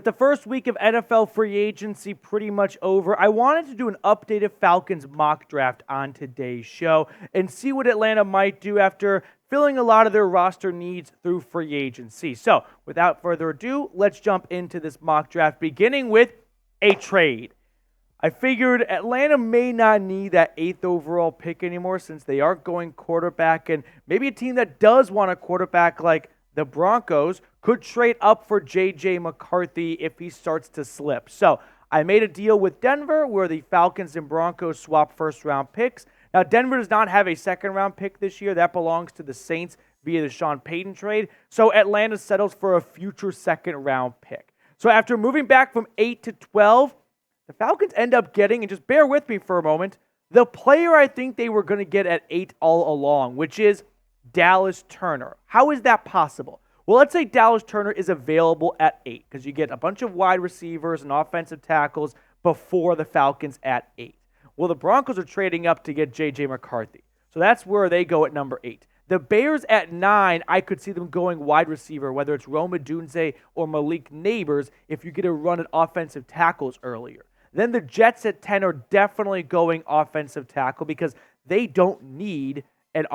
With the first week of NFL free agency pretty much over, I wanted to do an updated Falcons mock draft on today's show and see what Atlanta might do after filling a lot of their roster needs through free agency. So, without further ado, let's jump into this mock draft, beginning with a trade. I figured Atlanta may not need that 8th overall pick anymore since they aren't going quarterback, and maybe a team that does want a quarterback like the Broncos could trade up for J.J. McCarthy if he starts to slip. So I made a deal with Denver where the Falcons and Broncos swap first-round picks. Now, Denver does not have a second-round pick this year. That belongs to the Saints via the Sean Payton trade. So Atlanta settles for a future second-round pick. So after moving back from 8 to 12, the Falcons end up getting, and just bear with me for a moment, the player I think they were going to get at 8 all along, which is Dallas Turner. How is that possible? Well, let's say Dallas Turner is available at 8 because you get a bunch of wide receivers and offensive tackles before the Falcons at 8. Well, the Broncos are trading up to get J.J. McCarthy. So that's where they go at number 8. The Bears at 9, I could see them going wide receiver, whether it's Rome Odunze or Malik Neighbors, if you get a run at offensive tackles earlier. Then the Jets at 10 are definitely going offensive tackle because they don't need an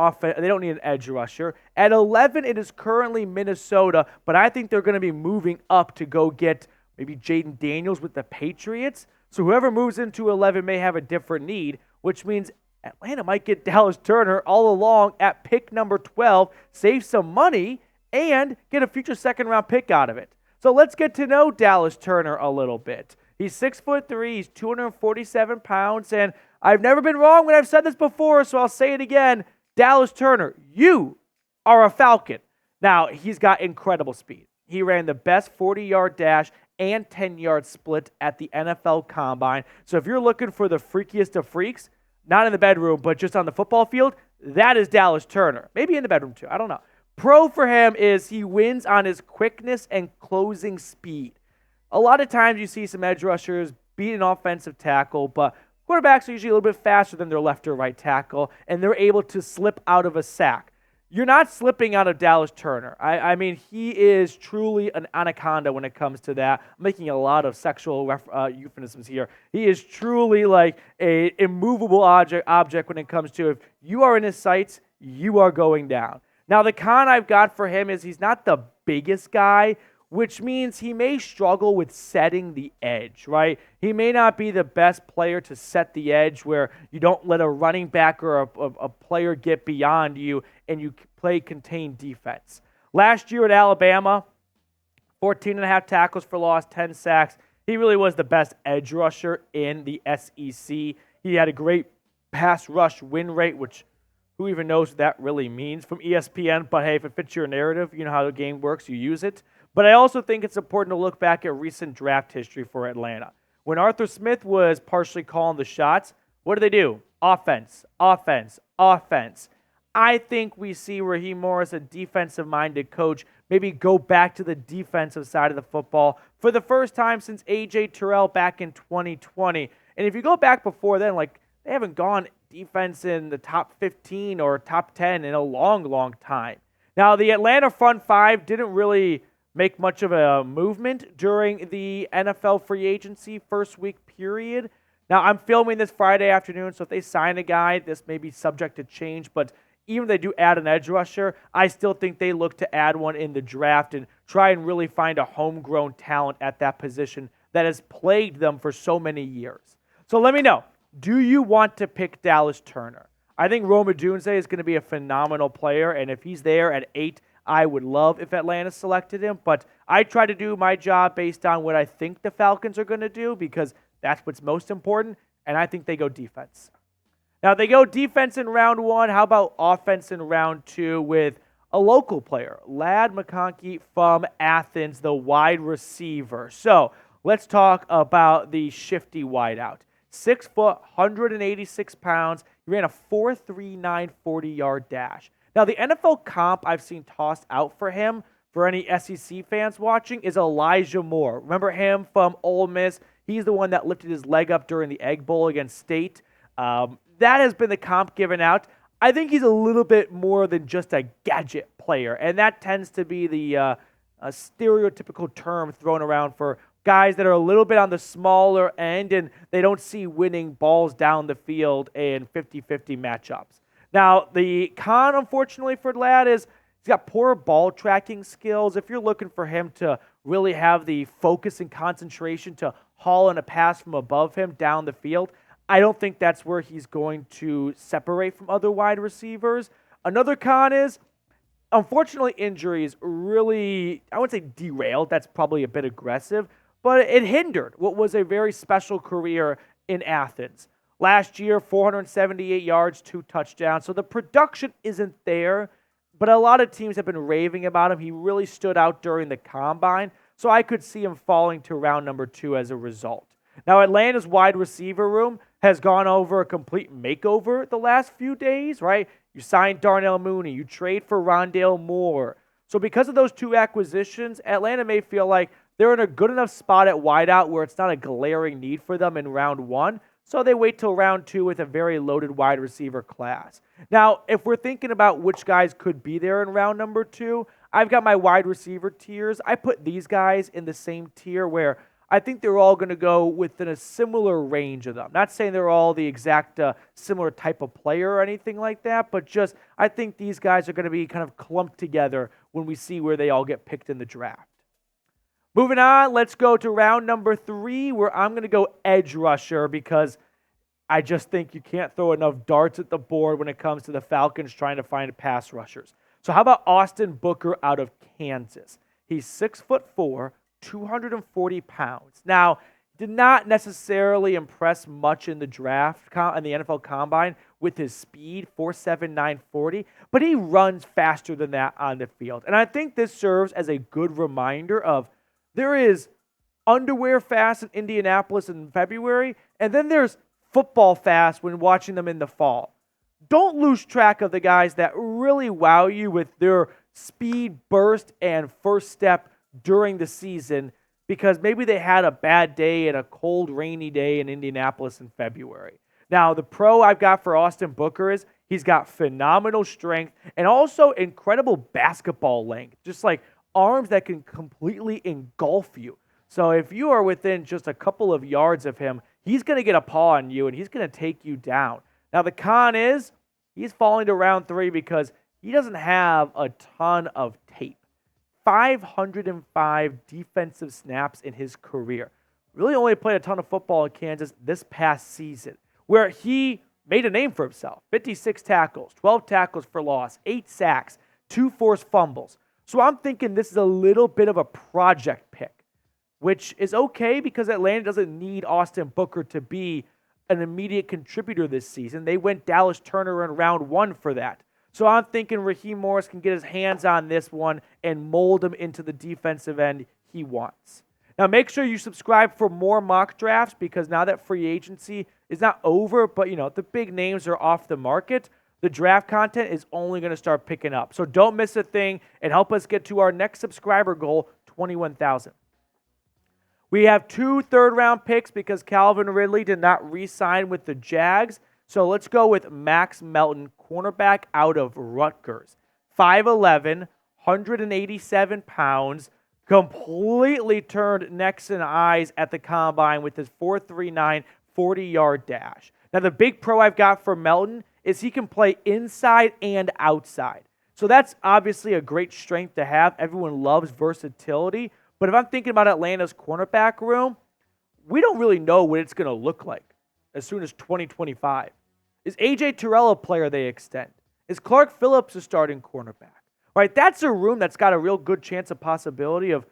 edge rusher. At 11, it is currently Minnesota, but I think they're going to be moving up to go get maybe Jaden Daniels with the Patriots. So whoever moves into 11 may have a different need, which means Atlanta might get Dallas Turner all along at pick number 12, save some money, and get a future second-round pick out of it. So let's get to know Dallas Turner a little bit. He's 6'3", he's 247 pounds, and I've never been wrong when I've said this before, so I'll say it again. Dallas Turner, you are a Falcon. Now, he's got incredible speed. He ran the best 40-yard dash and 10-yard split at the NFL Combine. So if you're looking for the freakiest of freaks, not in the bedroom, but just on the football field, that is Dallas Turner. Maybe in the bedroom too, I don't know. Pro for him is he wins on his quickness and closing speed. A lot of times you see some edge rushers beat an offensive tackle, but quarterbacks are usually a little bit faster than their left or right tackle, and they're able to slip out of a sack. You're not slipping out of Dallas Turner. I mean, he is truly an anaconda when it comes to that. I'm making a lot of sexual euphemisms here. He is truly like an immovable object when it comes to if you are in his sights, you are going down. Now, the con I've got for him is he's not the biggest guy, which means he may struggle with setting the edge, right? He may not be the best player to set the edge where you don't let a running back or a player get beyond you and you play contained defense. Last year at Alabama, 14.5 tackles for loss, 10 sacks. He really was the best edge rusher in the SEC. He had a great pass rush win rate, which who even knows what that really means from ESPN, but hey, if it fits your narrative, you know how the game works, you use it. But I also think it's important to look back at recent draft history for Atlanta. When Arthur Smith was partially calling the shots, what do? Offense, offense, offense. I think we see Raheem Morris, a defensive-minded coach, maybe go back to the defensive side of the football for the first time since A.J. Terrell back in 2020. And if you go back before then, they haven't gone defense in the top 15 or top 10 in a long, long time. Now, the Atlanta front five didn't really make much of a movement during the NFL free agency first week period. Now, I'm filming this Friday afternoon, so if they sign a guy, this may be subject to change, but even if they do add an edge rusher, I still think they look to add one in the draft and try and really find a homegrown talent at that position that has plagued them for so many years. So let me know, do you want to pick Dallas Turner? I think Rome Odunze is going to be a phenomenal player, and if he's there at 8, I would love if Atlanta selected him, but I try to do my job based on what I think the Falcons are going to do because that's what's most important, and I think they go defense. Now, they go defense in round 1. How about offense in round 2 with a local player, McConkey from Athens, the wide receiver. So let's talk about the shifty wideout. 6 foot, 186 pounds. He ran a 4.39 40-yard dash. Now, the NFL comp I've seen tossed out for him, for any SEC fans watching, is Elijah Moore. Remember him from Ole Miss? He's the one that lifted his leg up during the Egg Bowl against State. That has been the comp given out. I think he's a little bit more than just a gadget player, and that tends to be the stereotypical term thrown around for guys that are a little bit on the smaller end, and they don't see winning balls down the field in 50-50 matchups. Now, the con, unfortunately, for Lad is he's got poor ball tracking skills. If you're looking for him to really have the focus and concentration to haul in a pass from above him down the field, I don't think that's where he's going to separate from other wide receivers. Another con is, unfortunately, injuries really, I wouldn't say derailed, that's probably a bit aggressive, but it hindered what was a very special career in Athens. Last year, 478 yards, 2 touchdowns, so the production isn't there, but a lot of teams have been raving about him. He really stood out during the combine, so I could see him falling to round number 2 as a result. Now, Atlanta's wide receiver room has gone over a complete makeover the last few days, right? You signed Darnell Mooney. You trade for Rondale Moore. So because of those 2 acquisitions, Atlanta may feel like they're in a good enough spot at wideout where it's not a glaring need for them in round 1. So they wait till round 2 with a very loaded wide receiver class. Now, if we're thinking about which guys could be there in round number 2, I've got my wide receiver tiers. I put these guys in the same tier where I think they're all going to go within a similar range of them. Not saying they're all the exact similar type of player or anything like that, but just I think these guys are going to be kind of clumped together when we see where they all get picked in the draft. Moving on, let's go to round number 3, where I'm going to go edge rusher because I just think you can't throw enough darts at the board when it comes to the Falcons trying to find pass rushers. So how about Austin Booker out of Kansas? He's 6'4", 240 pounds. Now, did not necessarily impress much in the draft, in the NFL Combine, with his speed, 4.7, 940, but he runs faster than that on the field. And I think this serves as a good reminder of there is underwear fast in Indianapolis in February, and then there's football fast when watching them in the fall. Don't lose track of the guys that really wow you with their speed, burst, and first step during the season because maybe they had a bad day and a cold, rainy day in Indianapolis in February. Now, the pro I've got for Austin Booker is he's got phenomenal strength and also incredible basketball length, just like arms that can completely engulf you. So if you are within just a couple of yards of him, he's going to get a paw on you and he's going to take you down. Now, the con is he's falling to round 3 because he doesn't have a ton of tape. 505 defensive snaps in his career. Really only played a ton of football in Kansas this past season, where he made a name for himself. 56 tackles, 12 tackles for loss, 8 sacks, 2 forced fumbles. So I'm thinking this is a little bit of a project pick, which is okay because Atlanta doesn't need Austin Booker to be an immediate contributor this season. They went Dallas Turner in round 1 for that. So I'm thinking Raheem Morris can get his hands on this one and mold him into the defensive end he wants. Now, make sure you subscribe for more mock drafts because now that free agency is not over, but, the big names are off the market, the draft content is only going to start picking up. So don't miss a thing and help us get to our next subscriber goal, 21,000. We have 2 third-round picks because Calvin Ridley did not re-sign with the Jags. So let's go with Max Melton, cornerback out of Rutgers. 5'11", 187 pounds, completely turned necks and eyes at the combine with his 4.39 40-yard dash. Now, the big pro I've got for Melton is he can play inside and outside. So that's obviously a great strength to have. Everyone loves versatility. But if I'm thinking about Atlanta's cornerback room, we don't really know what it's going to look like as soon as 2025. Is A.J. Terrell a player they extend? Is Clark Phillips a starting cornerback? Right, that's a room that's got a real good chance of possibility of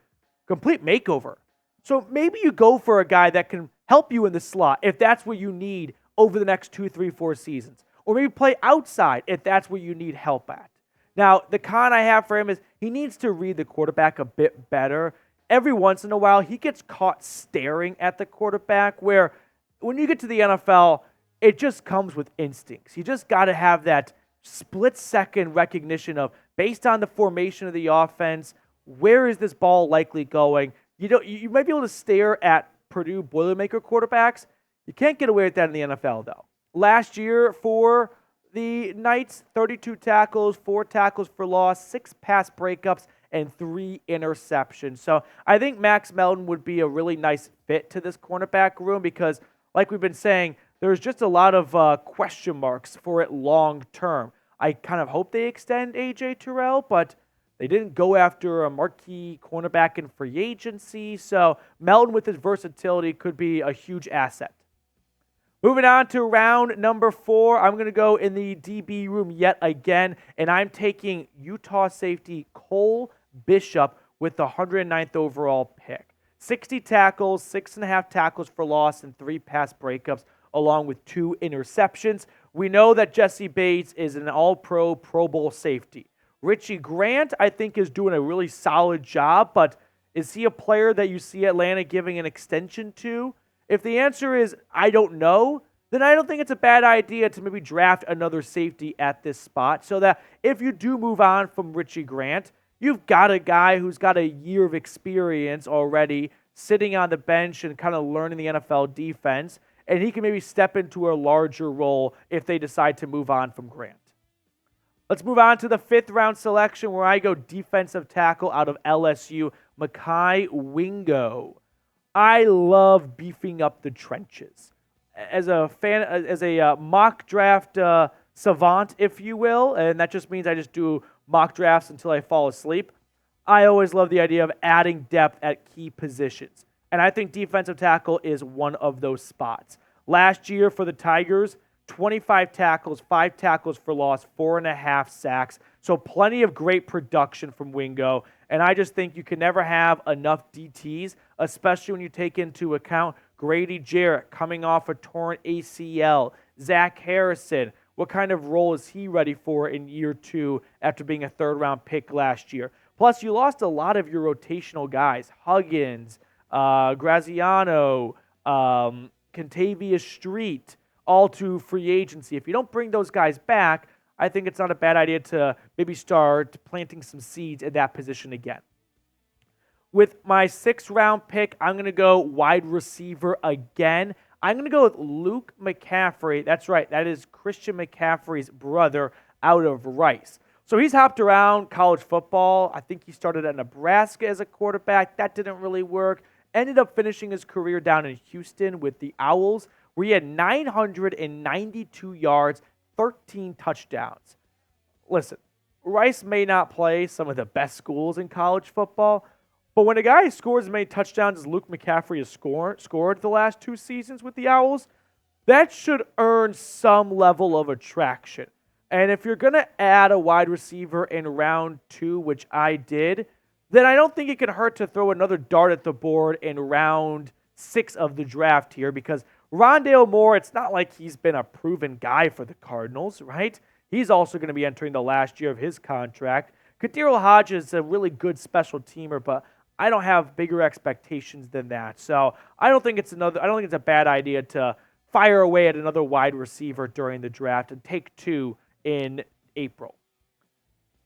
complete makeover. So maybe you go for a guy that can help you in the slot if that's what you need over the next 2, 3, 4 seasons. Or maybe play outside if that's where you need help at. Now, the con I have for him is he needs to read the quarterback a bit better. Every once in a while, he gets caught staring at the quarterback where when you get to the NFL, it just comes with instincts. You just got to have that split-second recognition of, based on the formation of the offense, where is this ball likely going? You might be able to stare at Purdue Boilermaker quarterbacks. You can't get away with that in the NFL, though. Last year for the Knights, 32 tackles, 4 tackles for loss, 6 pass breakups, and 3 interceptions. So I think Max Melton would be a really nice fit to this cornerback room because, like we've been saying, there's just a lot of question marks for it long term. I kind of hope they extend A.J. Terrell, but they didn't go after a marquee cornerback in free agency. So Melton with his versatility could be a huge asset. Moving on to round number 4, I'm going to go in the DB room yet again, and I'm taking Utah safety Cole Bishop with the 109th overall pick. 60 tackles, 6.5 tackles for loss, and 3 pass breakups, along with 2 interceptions. We know that Jesse Bates is an all-pro, Pro Bowl safety. Richie Grant, I think, is doing a really solid job, but is he a player that you see Atlanta giving an extension to? If the answer is, I don't know, then I don't think it's a bad idea to maybe draft another safety at this spot so that if you do move on from Richie Grant, you've got a guy who's got a year of experience already sitting on the bench and kind of learning the NFL defense, and he can maybe step into a larger role if they decide to move on from Grant. Let's move on to the 5th round selection where I go defensive tackle out of LSU, Mekhi Wingo. I love beefing up the trenches. As a mock draft savant, if you will, and that just means I just do mock drafts until I fall asleep, I always love the idea of adding depth at key positions. And I think defensive tackle is one of those spots. Last year for the Tigers, 25 tackles, 5 tackles for loss, 4.5 sacks. So plenty of great production from Wingo. And I just think you can never have enough DTs, especially when you take into account Grady Jarrett coming off a torn ACL, Zach Harrison. What kind of role is he ready for in year 2 after being a 3rd-round pick last year? Plus, you lost a lot of your rotational guys, Huggins, Graziano, Contavious Street, all to free agency. If you don't bring those guys back, I think it's not a bad idea to maybe start planting some seeds at that position again. With my 6th round pick, I'm going to go wide receiver again. I'm going to go with Luke McCaffrey. That's right. That is Christian McCaffrey's brother out of Rice. So he's hopped around college football. I think he started at Nebraska as a quarterback. That didn't really work. Ended up finishing his career down in Houston with the Owls, where he had 992 yards, 13 touchdowns. Listen, Rice may not play some of the best schools in college football, but when a guy scores as many touchdowns as Luke McCaffrey has scored the last 2 seasons with the Owls, that should earn some level of attraction. And if you're going to add a wide receiver in round 2, which I did, then I don't think it can hurt to throw another dart at the board in round 6 of the draft here, because Rondale Moore, it's not like he's been a proven guy for the Cardinals, right? He's also going to be entering the last year of his contract. Kadirul Hodges is a really good special teamer, but I don't have bigger expectations than that. So I don't think it's a bad idea to fire away at another wide receiver during the draft and take 2 in April.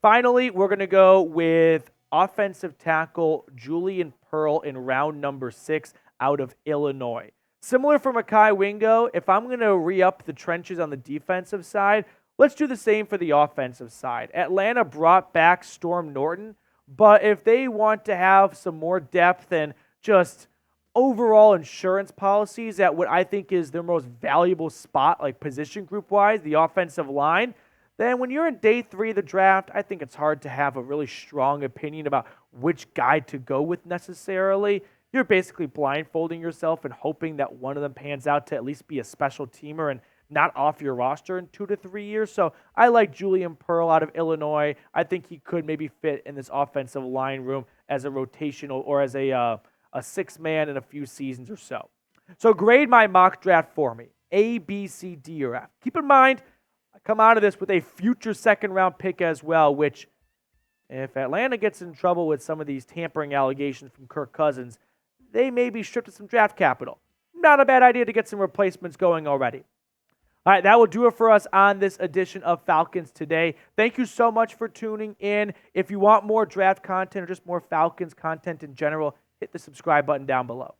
Finally, we're going to go with offensive tackle Julian Pearl in round number 6 out of Illinois. Similar for Mekhi Wingo, if I'm going to re-up the trenches on the defensive side, let's do the same for the offensive side. Atlanta brought back Storm Norton, but if they want to have some more depth and just overall insurance policies at what I think is their most valuable spot, like position group-wise, the offensive line, then when you're in day 3 of the draft, I think it's hard to have a really strong opinion about which guy to go with necessarily. You're basically blindfolding yourself and hoping that one of them pans out to at least be a special teamer and not off your roster in 2 to 3 years. So I like Julian Pearl out of Illinois. I think he could maybe fit in this offensive line room as a rotational or as a 6-man in a few seasons or so. So grade my mock draft for me. A, B, C, D, or F. Keep in mind, I come out of this with a future 2nd-round pick as well, which if Atlanta gets in trouble with some of these tampering allegations from Kirk Cousins, they may be stripped of some draft capital. Not a bad idea to get some replacements going already. All right, that will do it for us on this edition of Falcons Today. Thank you so much for tuning in. If you want more draft content or just more Falcons content in general, hit the subscribe button down below.